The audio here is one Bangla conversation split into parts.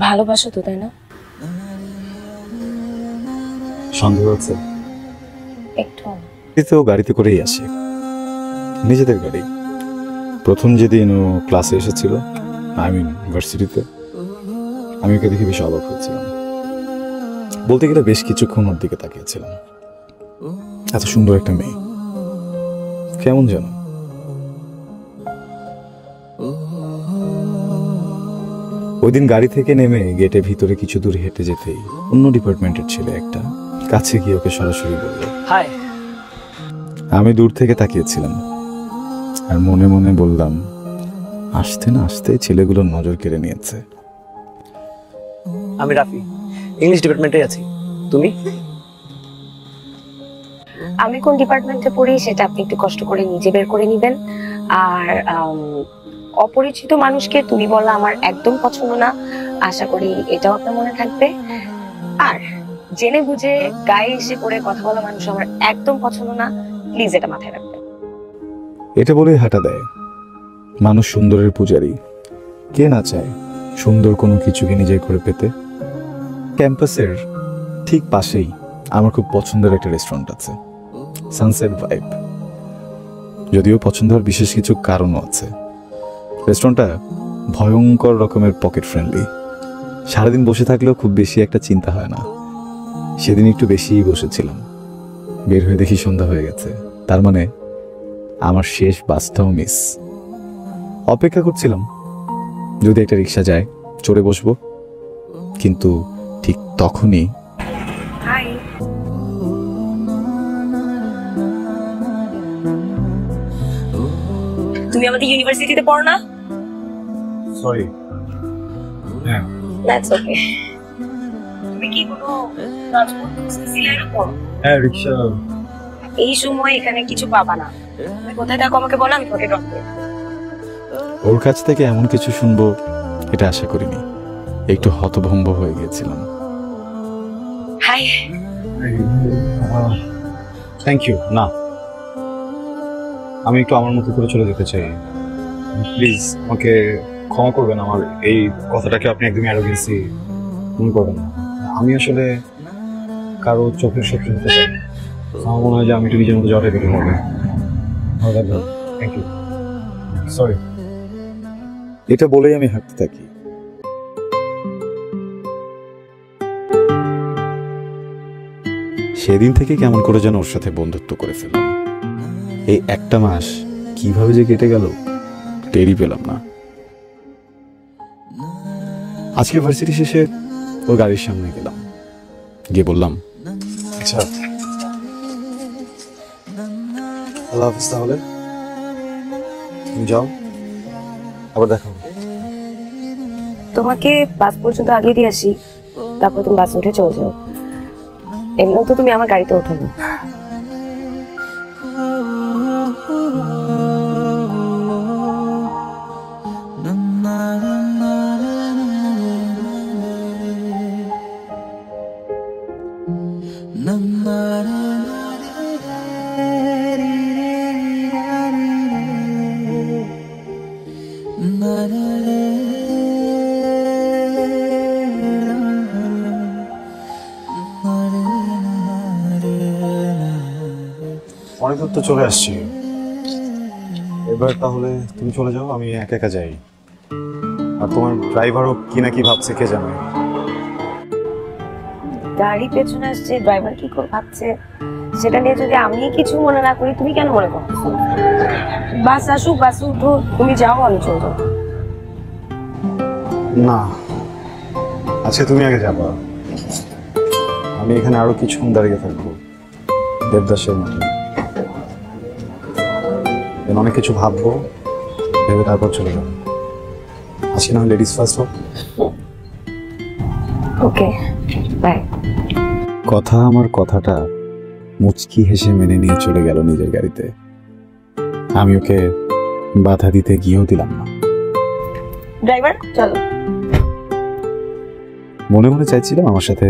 ভালোবাসো তো, তাই না? সন্দেহ আছে একটু। ও গাড়িতে করেই আসে, নিজেদের গাড়ি। প্রথম যেদিন ও ক্লাসে এসেছিল, ইউনিভার্সিটিতে, আমি ওকে দেখে বেশ অবাক হয়েছিলাম। বলতে গেলে বেশ কিছুক্ষণ ওর দিকে তাকিয়েছিলাম। এত সুন্দর একটা মেয়ে, কেমন যেন। ওই দিন গাড়ি থেকে নেমে গেটের ভিতরে কিছু দূর হেঁটে যেতেই অন্য ডিপার্টমেন্টের ছেলে একটা কাছে গিয়ে ওকে সরাসরি বলল হাই। আমি দূর থেকে তাকিয়েছিলাম আর মনে মনে বললাম, আসতে না আসতে ছেলেগুলোর নজর কেড়ে নিয়েছে। আমি রাফি, ইংলিশ ডিপার্টমেন্টে আছি। তুমি? আমি কোন ডিপার্টমেন্টে পড়ি সেটা আপনি একটু কষ্ট করে নিজে বের করে নেবেন। আর অপরিচিত মানুষকে তুমি বলা আমার একদম পছন্দ না, আশা করি এটাও আপনার মনে থাকবে। আর জেনে বুঝে গায়ে এসে পড়ে কথা বলা মানুষ আমার একদম পছন্দ না, প্লিজ এটা মাথায় রাখবেন। এটা বলেই হাঁটা দেয়। মানুষ সুন্দরের পূজারী, কে না চায় সুন্দর কোনো কিছুকে নিজের করে পেতে। ক্যাম্পাসের ঠিক পাশেই আমার খুব পছন্দের একটা রেস্টুরেন্ট আছে, সানসেট ভাইব। যদিও পছন্দ হওয়ার বিশেষ কিছু কারণও আছে। রেস্টুরেন্টটা ভয়ঙ্কর রকমের পকেট ফ্রেন্ডলি। সারাদিন বসে থাকলেও খুব বেশি একটা চিন্তা হয় না। সেদিন একটু বেশিই বসেছিলাম, বের হয়ে দেখি সন্ধ্যা হয়ে গেছে। তার মানে আমার শেষ বাসটাও মিস। অপেক্ষা করছিলাম যদি একটা রিক্সা যায় চড়ে বসবো, কিন্তু ঠিক তখনই তুমি আমাদের ইউনিভার্সিটিতে পড়ো না? সরি। হ্যাঁ, দ্যাটস ওকে। তুমি কি কোনো ট্রান্সপোর্ট খুঁজতেছিলে এরকম? হ্যাঁ, রিক্সা। এই সময় এখানে কিছু পাবা না। তুমি কোথায় থাকো আমাকে বলো, আমি তোমাকে ড্রপ করব। ওর কাছ থেকে এমন কিছু শুনবো এটা আশা করিনি। একটু হতভম্ব হয়ে গিয়েছিলাম। হাই। Thank you. না, আমি একটু আমার মতো করে চলে যেতে চাই। প্লিজ আমাকে ক্ষমা করবেন, আমার এই কথাটাকে আপনি একদমই অ্যারোগেন্সি মনে করবেন না। আমি আসলে কারো চোখের শত্রু হতে চাই। আমার মনে হয় যে আমি একটু নিজের মতো জটে দিতে হবে। Thank you, sorry. এটা বলেই আমি হাঁটতে থাকি। সেদিন থেকে কেমন করে যেন ওর সাথে বন্ধুত্ব করে ফেললাম। এই একটা মাস কিভাবে যে কেটে গেল টেরই পেলাম না। আজকে ভার্সিটি শেষে ওর গাড়ির সামনে গেলাম, গিয়ে বললাম, আচ্ছা আল্লাহ হাফিজ, তাহলে তুমি যাও, আবার দেখা হবে। তোমাকে বাস পর্যন্ত আগে দিয়ে আসি, তারপর তুমি বাস উঠে চলে যাও। এমনিও তো তুমি আমার গাড়িতে ওঠো না। অনেক দূর তো চলে আসছি, এবার তাহলে তুমি চলে যাও, আমি একা একা যাই। আর তোমার ড্রাইভারও কি না কি ভাবছে কে জানে। গাড়ি পেছনে আসছে, ড্রাইভার কি করে ভাবছে সেটা নিয়ে যদি আমি কিছু মনে না করি, তুমি কেন মনে করছো? বাস আসুক, বাসে উঠো, তুমি যাও, আমি চলে যাবো। না, আজকে তুমি আগে যাবা, আমি এখানে আরো কিছুক্ষণ দাঁড়িয়ে থাকবো দেবদাসের মতো। অনেক কিছু ভাববো, ভেবে তারপর চলে যাবো। আজকে না লেডিস ফার্স্ট হোক। ওকে, বাই। কথা আমার কথাটা মুচকি হেসে মেনে নিয়ে চলে গেল নিজের গাড়িতে। আমি ওকে বাধা দিতে গিয়েও দিলাম না। ড্রাইভার চলো। মনে মনে চাইছিলাম আমার সাথে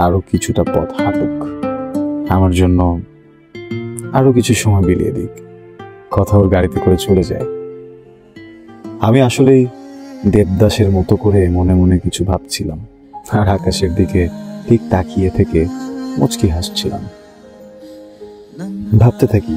আরো কিছুটা পথ হাঁটুক, আমার জন্য আরো কিছু সময় বিলিয়ে দিক। কথা ওর গাড়িতে করে চলে যায়। আমি আসলেই দেবদাসের মতো করে মনে মনে কিছু ভাবছিলাম, আর আকাশের দিকে ঠিক তাকিয়ে থেকে মুচকি হাসছিলাম। ভাবতে থাকি,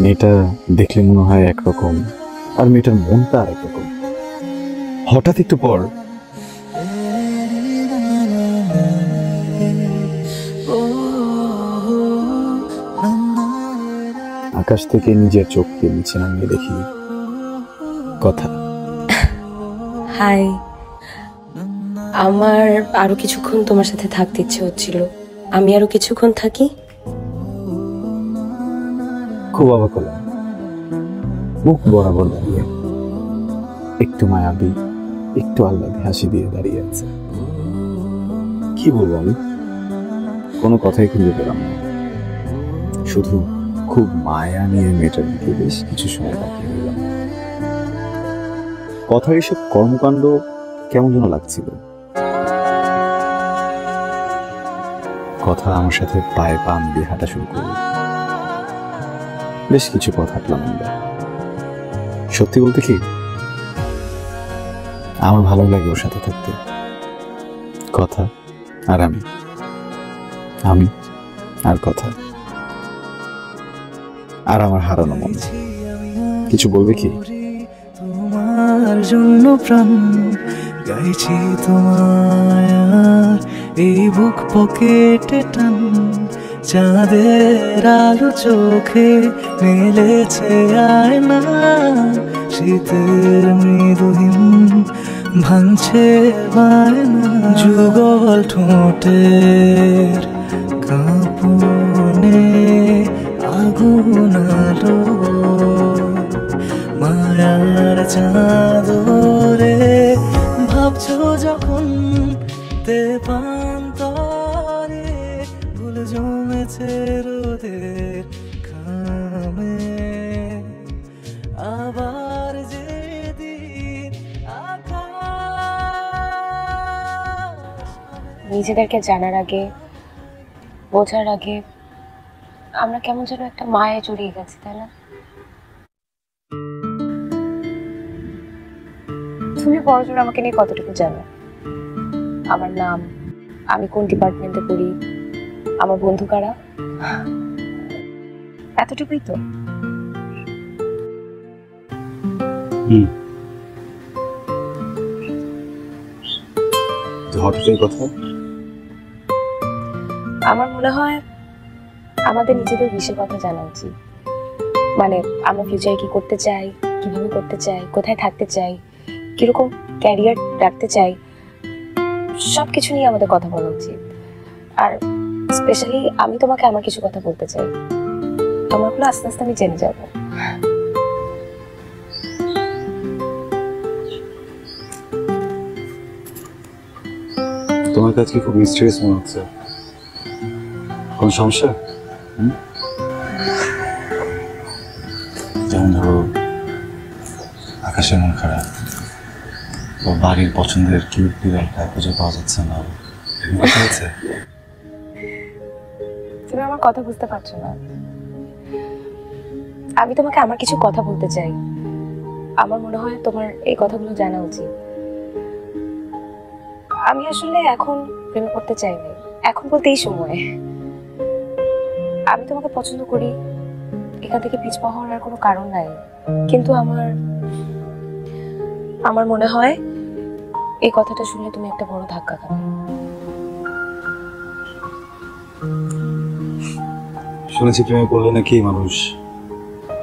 মেয়েটা দেখলে মনে হয় একরকম, আর মেয়েটার মনটা আর একরকম। হঠাৎ একটু পর আকাশ থেকে নিজের চোখকে নিচে নামিয়ে দেখি কথা। হাই, আমার আরো কিছুক্ষণ তোমার সাথে থাকতে ইচ্ছে হচ্ছিল। আমি আরো কিছুক্ষণ থাকি। খুব অবাক হলাম, মুখ বরাবর দাঁড়িয়ে, একটু মায়াবী একটু আহ্লাদে হাসি দিয়ে দাঁড়িয়ে আছে। কি বলবো আমি, কোনো কথাই খুঁজে পেলাম না, শুধু খুব মায়া নিয়ে মেয়েটার দিকে বেশ কিছু সময় তাকিয়ে রইলাম। কথার এসব কর্মকাণ্ড কেমন যেন লাগছিল। কথা আমার সাথে পায়ে পা মিলিয়ে হাঁটা শুরু করল। বেশ কিছু পথ হাঁটলাম আমরা। সত্যি বলতে কি, আমার ভালো লাগে ওর সাথে থাকতে। কথা আর আমি, আমি আর কথা, আর আমার হারানো মন। কিছু বলবে কি? তোমার জন্য প্রাণ গাইছি তোমায়, আর এই বুক পকেটে টান, চাঁদের আলো চোখে মেলেছে আয়না, শীতের মৃদুহীন ভাঙছে বায়না, যুগল ঠোঁটের কাঁপনে আগুন আলো, মায়ার চাদরে ভাবছো যখন দেবান্তরে, ভুল জমেছে রোদের খামে, আবার যেদিন নিজেদেরকে জানার আগে, বোঝার আগে আমরা কেমন যেন একটা মায়ে জড়িয়ে গেছি, তাই না? তুমি বড়জোর আমাকে নিয়ে কতটুকু জানো? আমার নাম, আমি কোন ডিপার্টমেন্টে পড়ি, আমার বন্ধু কারা, এতটুকুই তো। হঠাৎ এই কথা? আমার মনে হয় আমাদের নিজেদের বিষয়ের কথা জানা উচিত। মানে আমরা ফিউচারে কি করতে চাই, কিভাবে করতে চাই, কোথায় থাকতে চাই, কিরকম ক্যারিয়ার রাখতে চাই, সবকিছু নিয়ে আমাদের কথা বলা উচিত। আর স্পেশালি আমি তোমাকে আমার কিছু কথা বলতে চাই, তোমারগুলো আস্তে আস্তে আমি জেনে যাব। তোমার কাছে খুব মিস্টেরিয়াস মনে হচ্ছে, কোন সমস্যা? যেমন ধরো আকাশের মন খারাপ, ও বাড়ির পছন্দের কিউট বিড়ালটা খুঁজে পাওয়া যাচ্ছে না, কথা হচ্ছে। তুমি আমার কথা বুঝতে পারছো না। আমি তোমাকে আমার কিছু কথা বলতে চাই। আমার মনে হয় তোমার এই কথাগুলো জানা উচিত। আমি আসলে এখন প্রেম করতে চাই না, এখন বলতে এই সময়ে। আমি তোমাকে পছন্দ করি, এখান থেকে পিছপা হওয়ার আর কোনো কারণ নাই, কিন্তু আমার মনে হয় এই কথাটা শুনলে তুমি একটা বড় ধাক্কা খাবে। শুনেছি প্রেমে পড়লে নাকি মানুষ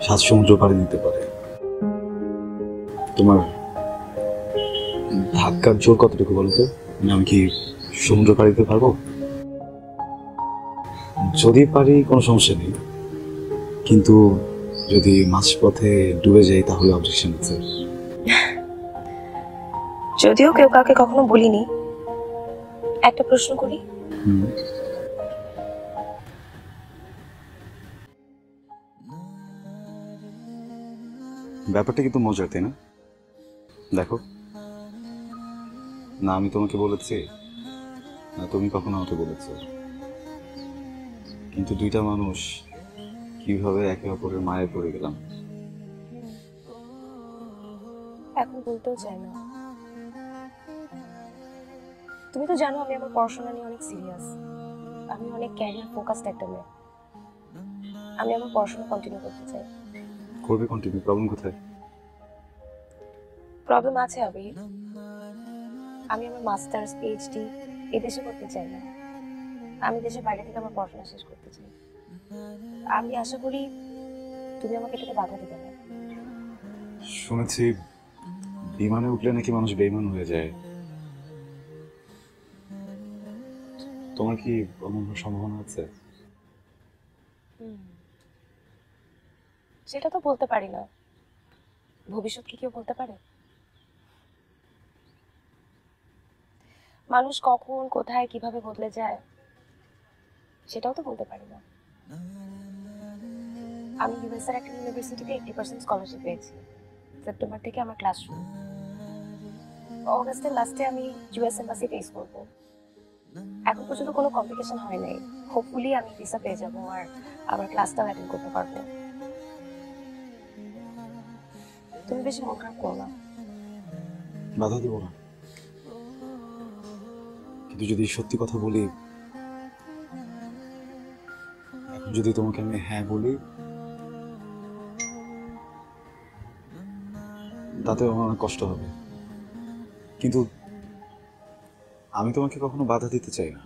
7 সমুদ্র পাড়ি দিতে পারে। তোমার ধাক্কার জোর কতটুকু বলতো? আমি কি সমুদ্র পাড়ি দিতে পারবো? যদি পারি কোনো সমস্যা নেই, কিন্তু যদি মাঝপথে ডুবে যাই তাহলে অবজেকশন আছে। যদিও কেউ কাউকে কখনো বলিনি, একটা প্রশ্ন করি। ব্যাপারটা কিন্তু মজার, তাই না? দেখো না, আমি তোমাকে বলেছি না তুমি কখনো আমাকে বলেছো, কিন্তু দুইটা মানুষ কিভাবে একে অপরের মায়ে পড়ে গেলাম। এখন বলতেও চাই না। তুমি তো জানো আমি আমার পড়াশোনা নিয়ে অনেক সিরিয়াস। আমি অনেক ক্যারিয়ার ফোকাসড একটা মেয়ে। আমি আমার পড়াশোনা কন্টিনিউ করতে চাই। করবে কন্টিনিউ, প্রবলেম কোথায়? প্রবলেম আছে আবির, আমি আমার মাস্টার্স পিএইচডি এই দেশে করতে চাই না। আমি দেশের বাইরে থেকে আমার পড়াশোনা শেষ করতে চাই। আমি আশা করি তুমি আমাকে এটাতে বাধা দিবে না। শুনেছি বিমানে উঠলে নাকি মানুষ বেইমান হয়ে যায়। তোমার কি এমন সম্ভাবনা আছে? সেটা তো বলতে পারি না, ভবিষ্যৎ কি কেউ বলতে পারে? মানুষ কখন কোথায় কিভাবে বদলে যায় সেটাও তো বলতে পারি না। আমি ইউএস এর একটা ইউনিভার্সিটিতে 80% স্কলারশিপ পেয়েছি। সেপ্টেম্বর থেকে আমার ক্লাস শুরু। অগাস্টের লাস্টে আমি ইউএস এম্বাসি ফেস করব। এখন পর্যন্ত কোনো কমপ্লিকেশন হয় নাই। হোপফুলি আমি ভিসা পেয়ে যাবো আর আমার ক্লাসটাও অ্যাটেন্ড করতে পারবো। তুমি বেশি মন খারাপ করো না। বাধা দিব না, কিন্তু যদি সত্যি কথা বলি, এখন যদি তোমাকে আমি হ্যাঁ বলি তাতে আমার অনেক কষ্ট হবে। কিন্তু আমি তোমাকে কখনো বাধা দিতে চাই না।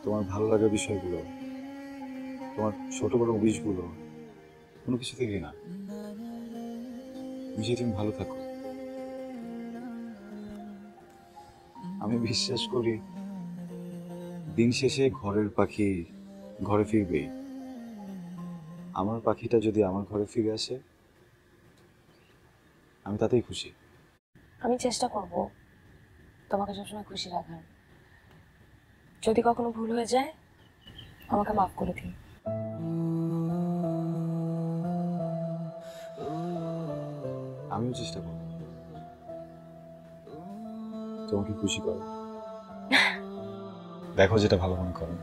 তোমার ভালো লাগার বিষয়গুলো, তোমার ছোট বড় উইশগুলো, কোনো কিছু থেকে না। বুঝি তুমি ভালো থাকো। আমি বিশ্বাস করি দিন শেষে ঘরের পাখি ঘরে ফিরবেই। আমার পাখিটা যদি আমার ঘরে ফিরে আসে আমি তাতেই খুশি। আমি চেষ্টা করব তোমাকে সবসময় খুশি রাখার। যদি কখনো ভুল হয়ে যায় আমাকে মাফ করে দিও। আমিও চেষ্টা করব তোমাকে খুশি করো। দেখো যেটা ভালো মনে করো।